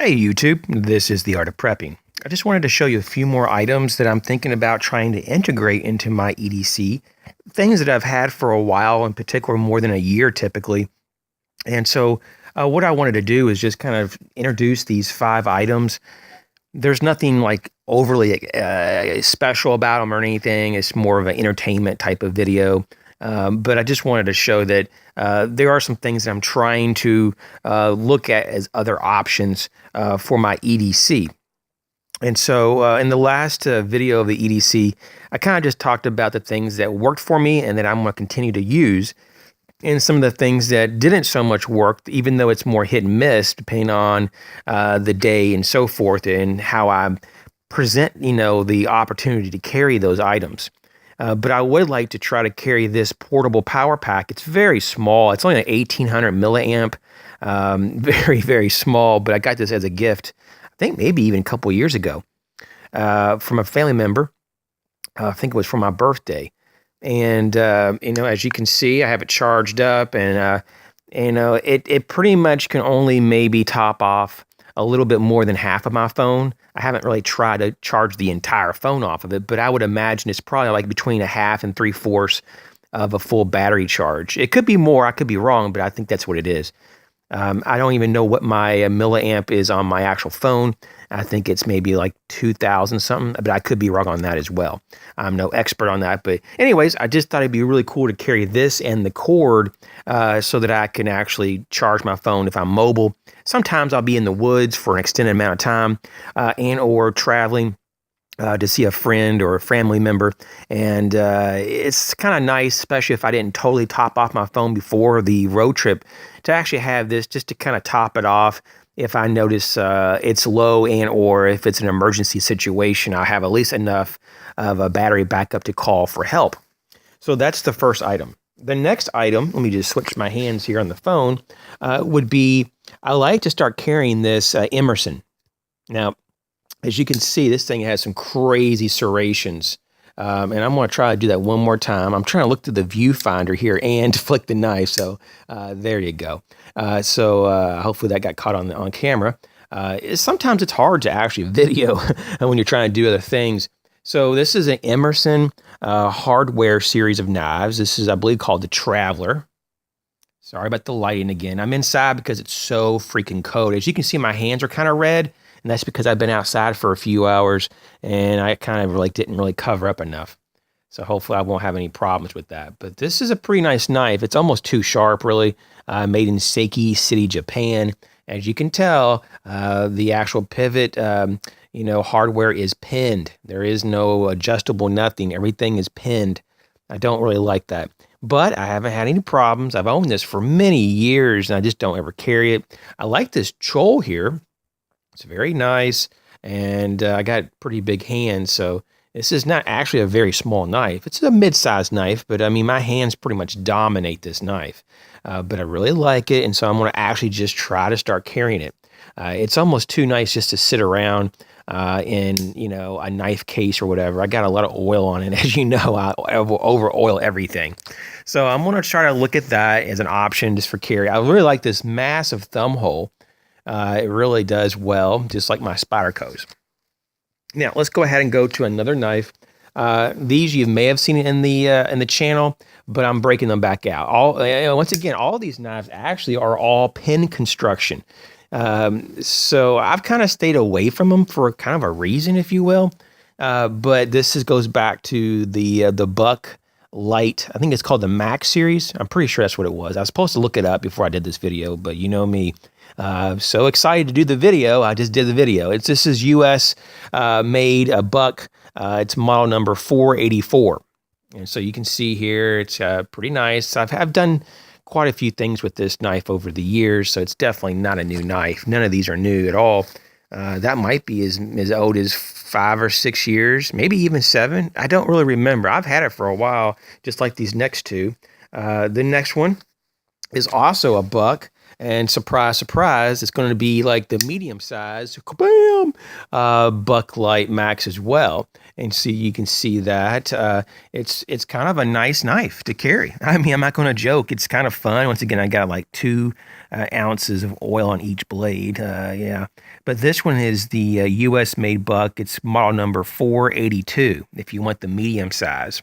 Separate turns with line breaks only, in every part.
Hey YouTube, this is The Art of Prepping. I just wanted to show you a few more items that I'm thinking about trying to integrate into my EDC. Things that I've had for a while, in particular more than a year typically. And so what I wanted to do is just kind of introduce these 5 items. There's nothing like overly special about them or anything. It's more of an entertainment type of video. But I just wanted to show that there are some things that I'm trying to look at as other options for my EDC. And so in the last video of the EDC, I kind of just talked about the things that worked for me and that I'm going to continue to use, and some of the things that didn't so much work, even though it's more hit and miss, depending on the day and so forth, and how I present, the opportunity to carry those items. But I would like to try to carry this portable power pack. It's very small. It's only an 1800 milliamp, very, very small, but I got this as a gift, I think maybe even a couple years ago, from a family member. I think it was for my birthday. And, as you can see, I have it charged up, and, it pretty much can only maybe top off a little bit more than half of my phone. I haven't really tried to charge the entire phone off of it, but I would imagine it's probably like between a half and 3/4 of a full battery charge. It could be more, I could be wrong, but I think that's what it is. I don't even know what my milliamp is on my actual phone. I think it's maybe like 2,000 something, but I could be wrong on that as well. I'm no expert on that, but anyways, I just thought it'd be really cool to carry this and the cord so that I can actually charge my phone if I'm mobile. Sometimes I'll be in the woods for an extended amount of time and or traveling to see a friend or a family member. And it's kind of nice, especially if I didn't totally top off my phone before the road trip, to actually have this just to kind of top it off. If I notice it's low and or if it's an emergency situation, I'll have at least enough of a battery backup to call for help. So that's the first item. The next item, let me just switch my hands here on the phone, would be, I like to start carrying this Emerson. Now, as you can see, this thing has some crazy serrations. And I'm going to try to do that one more time. I'm trying to look through the viewfinder here and flick the knife. So there you go. So hopefully that got caught on camera. Sometimes it's hard to actually video when you're trying to do other things. So this is an Emerson hardware series of knives. This is, I believe, called the Traveler. Sorry about the lighting again. I'm inside because it's so freaking cold. As you can see, my hands are kind of red. And that's because I've been outside for a few hours and I kind of like didn't really cover up enough. So hopefully I won't have any problems with that. But this is a pretty nice knife. It's almost too sharp, really. Made in Seiki City, Japan. As you can tell, the actual pivot, hardware is pinned. There is no adjustable nothing. Everything is pinned. I don't really like that. But I haven't had any problems. I've owned this for many years and I just don't ever carry it. I like this choil here. It's very nice, and I got pretty big hands, so this is not actually a very small knife. It's a mid-sized knife, but I mean, my hands pretty much dominate this knife. But I really like it, and so I'm going to actually just try to start carrying it. It's almost too nice just to sit around in, a knife case or whatever. I got a lot of oil on it. As you know, I over oil everything. So I'm going to try to look at that as an option just for carry. I really like this massive thumb hole. It really does well, just like my Spyderco's. Now, let's go ahead and go to another knife. These you may have seen it in the channel, but I'm breaking them back out. Once again, all of these knives actually are all pin construction. So I've kind of stayed away from them for kind of a reason, if you will. But this goes back to the Buck Light. I think it's called the Max series. I'm pretty sure that's what it was. I was supposed to look it up before I did this video, but you know me. So excited to do the video. I just did the video. This is US made, a Buck. It's model number 484. And so you can see here, it's pretty nice. I've done quite a few things with this knife over the years, so it's definitely not a new knife. None of these are new at all. That might be as old as 5 or 6 years, maybe even 7. I don't really remember. I've had it for a while, just like these next two. The next one is also a Buck. And surprise, surprise, it's going to be like the medium size, kabam, Buck Light Max as well. And so you can see that it's kind of a nice knife to carry. I mean, I'm not going to joke. It's kind of fun. Once again, I got like 2 ounces of oil on each blade. Yeah, but this one is the U.S. made Buck. It's model number 482. If you want the medium size.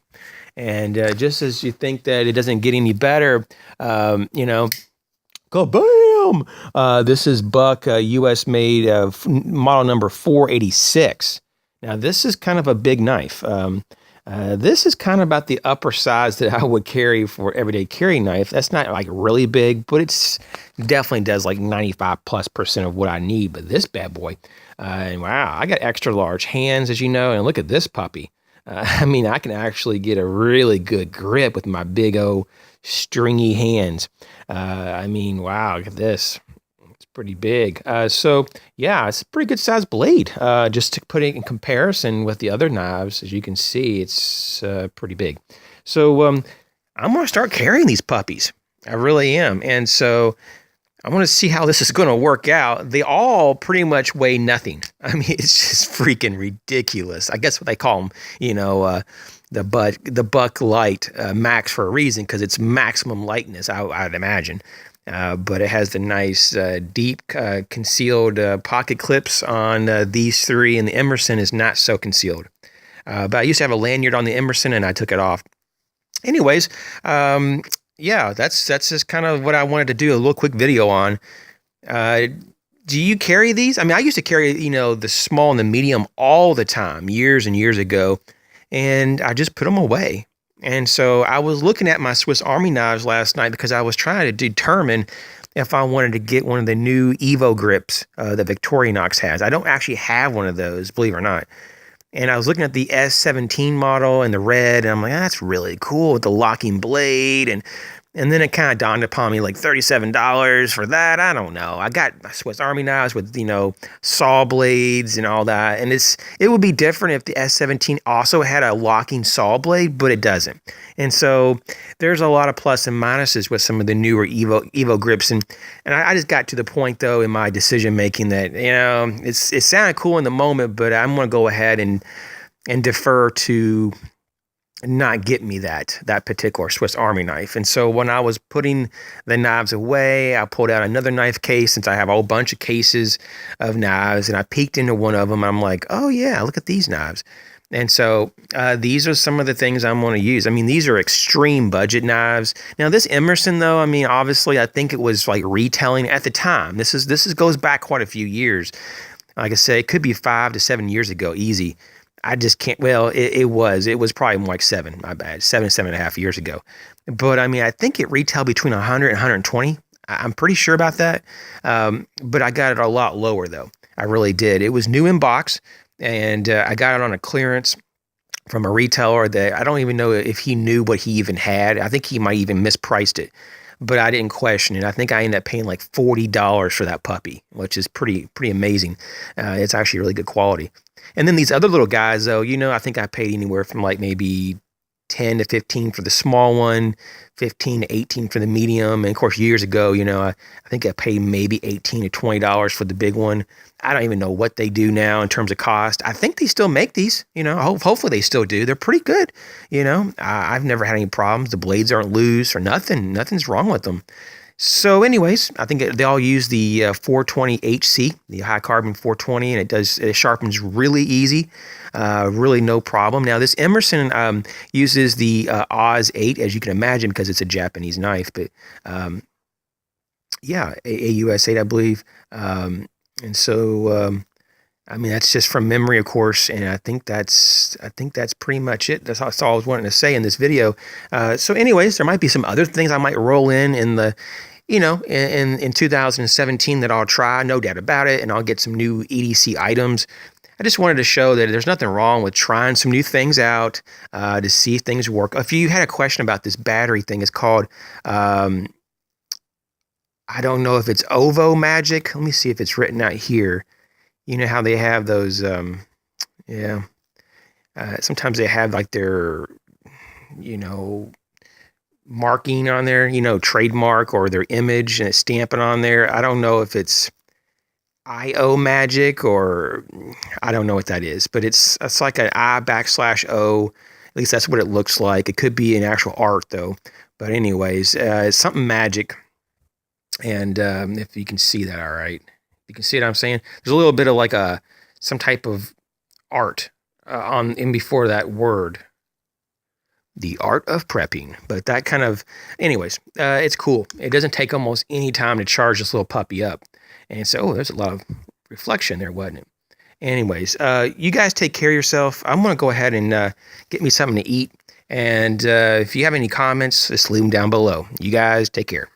And just as you think that it doesn't get any better, you know, kabam! This is Buck, U.S. made, model number 486. Now, this is kind of a big knife. This is kind of about the upper size that I would carry for everyday carry knife. That's not like really big, but it's definitely does like 95+% of what I need. But this bad boy, wow, I got extra large hands, as you know, and look at this puppy. I mean, I can actually get a really good grip with my big old stringy hands. I mean, wow, look at this. It's pretty big. So yeah, it's a pretty good sized blade. Just to put it in comparison with the other knives, as you can see, it's pretty big. So I'm going to start carrying these puppies. I really am. And so I want to see how this is going to work out. They all pretty much weigh nothing. I mean, it's just freaking ridiculous. I guess what they call them, you know, the Buck Light Max for a reason, because it's maximum lightness, I'd imagine. But it has the nice deep concealed pocket clips on these three, and the Emerson is not so concealed. But I used to have a lanyard on the Emerson, and I took it off. Anyways, yeah, that's just kind of what I wanted to do a little quick video on. Do you carry these? I mean, I used to carry, you know, the small and the medium all the time, years and years ago, and I just put them away. And so I was looking at my Swiss Army knives last night because I was trying to determine if I wanted to get one of the new Evo grips that Victorinox has. I don't actually have one of those, believe it or not. And I was looking at the S17 model in the red, and I'm like, that's really cool with the locking blade. And then it kind of dawned upon me, like $37 for that. I don't know. I got Swiss Army knives with, you know, saw blades and all that. And it would be different if the S17 also had a locking saw blade, but it doesn't. And so there's a lot of plus and minuses with some of the newer Evo grips. And I just got to the point, though, in my decision making that, you know, it sounded cool in the moment, but I'm going to go ahead and defer to not get me that particular Swiss Army knife. And so when I was putting the knives away, I pulled out another knife case, since I have a whole bunch of cases of knives, and I peeked into one of them. I'm like, oh yeah, look at these knives. And so these are some of the things I'm going to use. I mean, these are extreme budget knives. Now this Emerson, though, I mean, obviously I think it was like retailing at the time. This goes back quite a few years. Like I say, it could be 5 to 7 years ago, easy. I just can't. Well, it was probably more like 7. My bad, 7.5 years ago. But I mean, I think it retailed between 100 and 120. I'm pretty sure about that. But I got it a lot lower though. I really did. It was new in box, and I got it on a clearance from a retailer that I don't even know if he knew what he even had. I think he might even mispriced it, but I didn't question it. I think I ended up paying like $40 for that puppy, which is pretty amazing. It's actually really good quality. And then these other little guys, though, you know, I think I paid anywhere from like maybe 10 to 15 for the small one, 15 to 18 for the medium. And of course, years ago, you know, I think I paid maybe $18 to $20 for the big one. I don't even know what they do now in terms of cost. I think they still make these, you know, hopefully they still do. They're pretty good. You know, I've never had any problems. The blades aren't loose or nothing. Nothing's wrong with them. So anyways, I think they all use the 420 HC, the high carbon 420, and it sharpens really easy, really no problem. Now this Emerson uses the Oz 8, as you can imagine, because it's a Japanese knife, but yeah, AUS 8, I believe. And so I mean, that's just from memory, of course, and I think that's pretty much it. That's all I was wanting to say in this video. So anyways, there might be some other things I might roll in the, you know, in 2017 that I'll try, no doubt about it, and I'll get some new EDC items. I just wanted to show that there's nothing wrong with trying some new things out to see if things work. If you had a question about this battery thing, it's called, I don't know if it's Ovo Magic. Let me see if it's written out here. You know how they have those, sometimes they have like their, you know, marking on there, you know, trademark or their image, and it's stamping on there. I don't know if it's IO magic or I don't know what that is, but it's like an I \O. At least that's what it looks like. It could be an actual art though. But anyways, it's something magic. And if you can see that, all right, you can see what I'm saying. There's a little bit of like some type of art on in before that word, the art of prepping. But that kind of, anyways, it's cool. It doesn't take almost any time to charge this little puppy up. And so, oh, there's a lot of reflection there, wasn't it? Anyways, you guys take care of yourself. I'm going to go ahead and get me something to eat. And if you have any comments, just leave them down below. You guys take care.